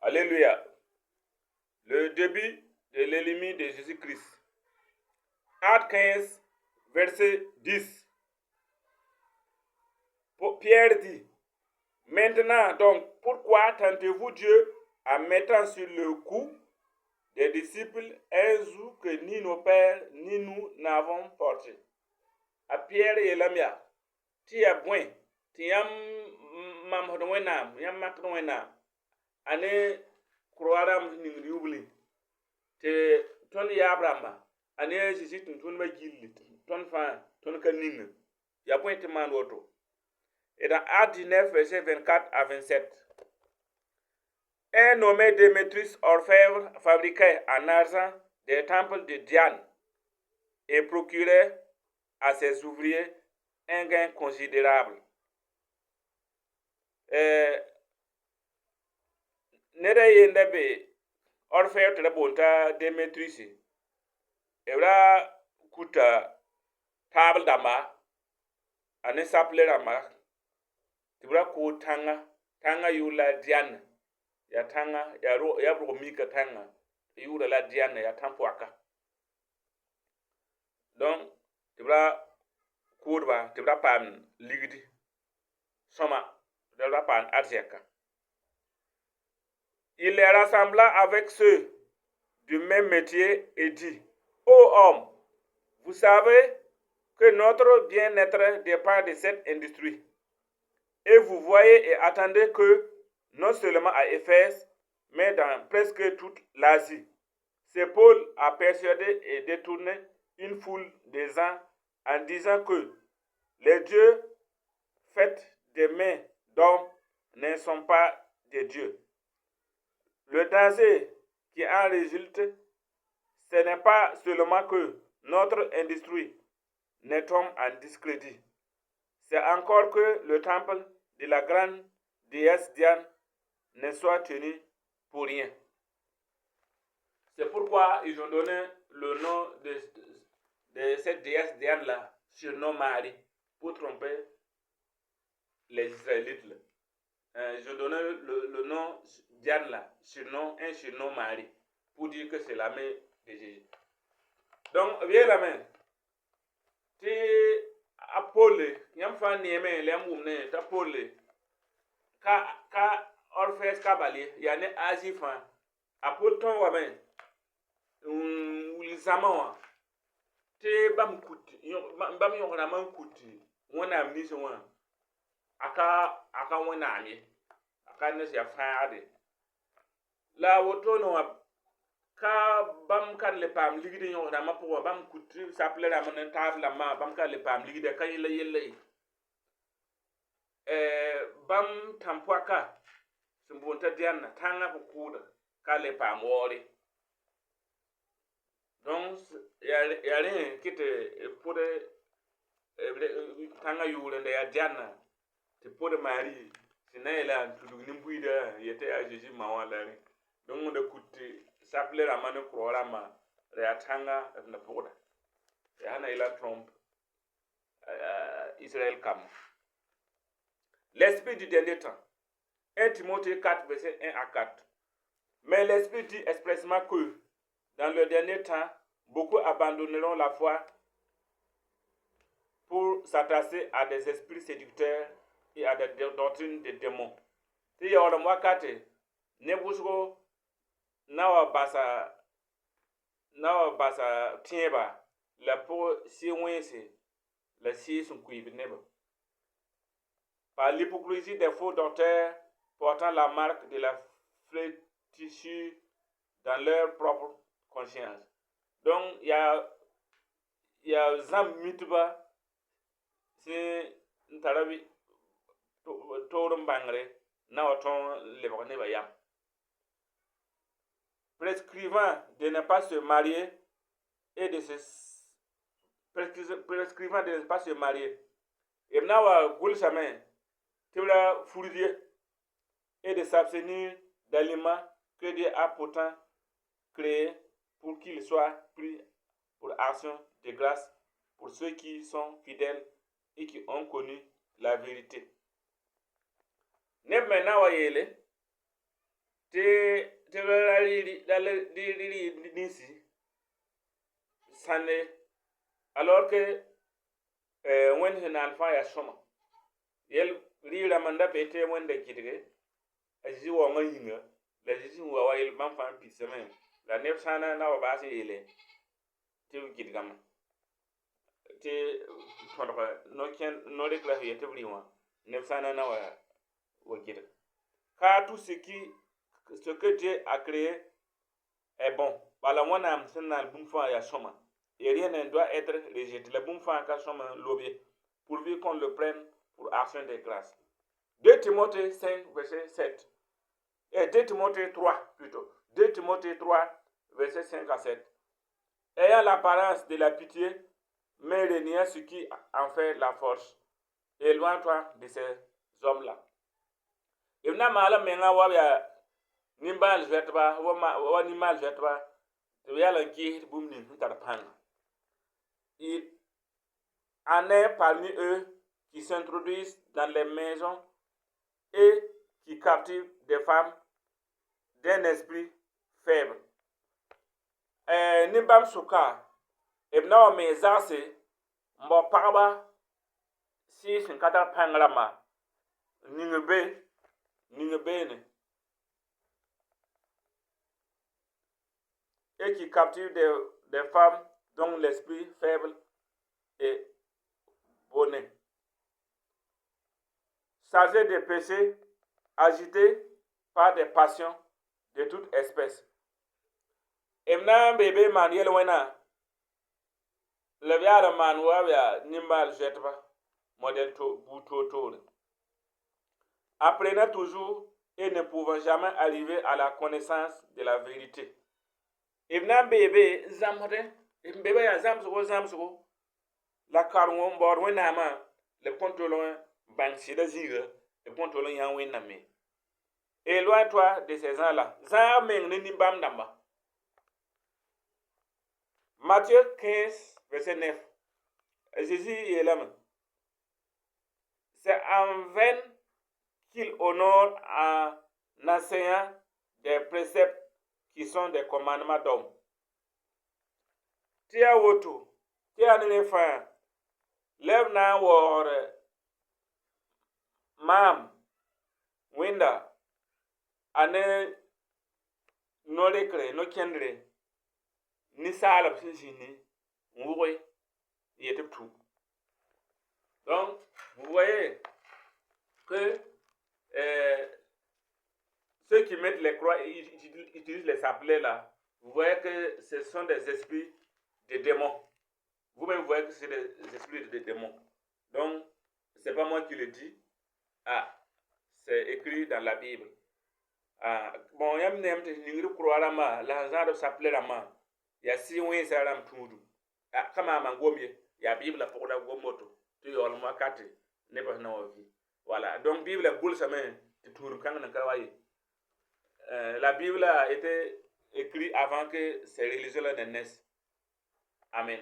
Alléluia. Le début de l'ennemi de Jésus-Christ. Acte 15, verset 10. Pierre dit, maintenant donc, pourquoi tentez-vous Dieu en mettant sur le cou des disciples un joug que ni nos pères ni nous n'avons porté? A Pierre et Lamia, ti a bwen, ti yam mam hodon wenam, yam mak don wenam, ane kroaram ning yubli, te ton ya Abraham, ane Jésus ton ma gilli, ton fan, ton ka ning, ya bwen te man woto. Et dans Acte 19, verset 24 à 27. Un nommé Démétrius orfèvre fabriquait en argent des temples de Diane et procurait à ses ouvriers un gain considérable. Nede yende be orfèvre tele bonta Démétrius evra kuta table dama ane saple dama tibra ko tanga yula Diane ya tanga ya bro mika tanga yura la Diane ya tampoaka. Donc tibra kurba tibra pan ligidi soma tibra pan arjeka. Il les rassembla avec ceux du même métier et dit, ô homme, vous savez que notre bien-être dépend de cette industrie. Et vous voyez et attendez que, non seulement à Éphèse, mais dans presque toute l'Asie, c'est Paul a persuadé et détourné une foule de gens en disant que les dieux faits des mains d'hommes ne sont pas des dieux. Le danger qui en résulte, ce n'est pas seulement que notre industrie ne tombe en discrédit, c'est encore que le temple de la grande déesse Diane ne soit tenu pour rien. C'est pourquoi ils ont donné le nom de cette déesse Diane-là, surnom Marie, pour tromper les Israélites. Ils ont donné le nom Diane-là, un surnom Marie, pour dire que c'est la mère de Jésus. Donc, viens la main. Tu Apôle, yam fa nieme lem wumne ta Apôle. Ka orfes kabali, yani Asie fan. Apôle ton wa men. Wuli zamawa. Te bam kuti, bam yon na man kuti. Wona amni so wan. Aka wona ami. Aka ne ya fa ade. La woto no ka bam kan le pam ligide yon na ma pour bam kuti saple la man table la ma bam kan le pam ligide kan yele bam tampoaka sumbonta diana tanga ko kuda ka le pam wori. Donc ya rien kite pour tanga yule nda ya diana te pour Marie sinela tulu nimbuida yete a Jésus mawala. Donc on de kuti saple la man krora ma reatanga na poda. Ya na ila trompe Israël kam. L'esprit du dernier temps. 1 Timothée 4, verset 1 à 4. Mais l'esprit dit expressément que, dans le dernier temps, beaucoup abandonneront la foi pour s'attacher à des esprits séducteurs et à des doctrines de démons. Si y a un wakate, ne busco nawa basa tieba la pour si wense la si son cuivre neba. Par l'hypocrisie des faux docteurs portant la marque de la flétrissure dans leur propre conscience. Donc, il y a Zam Mitba, c'est un tarabi, Torum Bangre, Nawaton Lebanebayam. Prescrivant de ne pas se marier et de prescrivant de ne pas se marier. Et maintenant, Goulsamen, Tibla Fourier, et de s'abstenir d'aliments que Dieu a pourtant créés pour qu'ils soient pris pour action de grâce pour ceux qui sont fidèles et qui ont connu la vérité. Neb maintenant yele, alors que when hinan fa ya soma yel rira manda bete wende kidige aji wo ngayinga la jiji wa wa yel man fa pi semaine la nef sana na wa basi yele te kidigam te tonka no ken no le kla yete briwa nef sana na wa kidig car tout ce que Dieu a créé est bon. Bala wana amsena bumfa ya soma. Et rien ne doit être rejeté. Le bumfa ka soma lobby pourvu qu'on le prenne pour action de grâce. 2 Timothée 5 verset 7. Et 2 Timothée 3 plutôt. 2 Timothée 3 verset 5 à 7. Ayant l'apparence de la pitié, mais reniant ce qui en fait la force. Éloigne-toi de ces hommes-là. Ibna mala menga wabya nimbal vetba wa nimal vetba to yala ki bumni tar pan. Il en est parmi eux qui s'introduisent dans les maisons et qui captivent des femmes d'un esprit faible. Nimbam suka ibna wa mezase mbo pagba si sin kata pangrama ningbe et qui captive des femmes dont l'esprit faible est bonnet. Chargés de péchés, agités par des passions de toute espèce. Emna bébé manuel wena le viala manwa nimbal jetba modèle to buto. Apprenant toujours et ne pouvant jamais arriver à la connaissance de la vérité. Ibna bébé zamre, bébé ya zamsugo, la caron bord wenama, le contrôlant bansida ziga, le contrôlant yan wename. Éloigne-toi de ces gens-là. Zameng ni bam damba. Matthieu 15, verset 9. Jésus est là. C'est en vain qu'il honore en enseignant des préceptes qui sont des commandements d'hommes. Tia wotu, tia nene fa, lev na wor mam, winda, ane no lekre, no kendre, ni salab sinjini, mouwe, y était tout. Donc, vous voyez que ceux qui mettent les croix, ils utilisent les appelés là. Vous voyez que ce sont des esprits de démons. Vous-même voyez que c'est des esprits de démons. Donc, c'est pas moi qui le dis. C'est écrit dans la Bible. Bon, yam nem te ningri croix là ma, la genre s'appelait la ma. Ya si oui ça ram tudu. Kama mangomie, ya Bible pour la gomoto. Tu yol ma kate, ne pas na vie. Voilà. Donc Bible la boule ça main, tu tournes quand on travaille. La Bible a été écrite avant que ces religions-là ne naissent. Amen.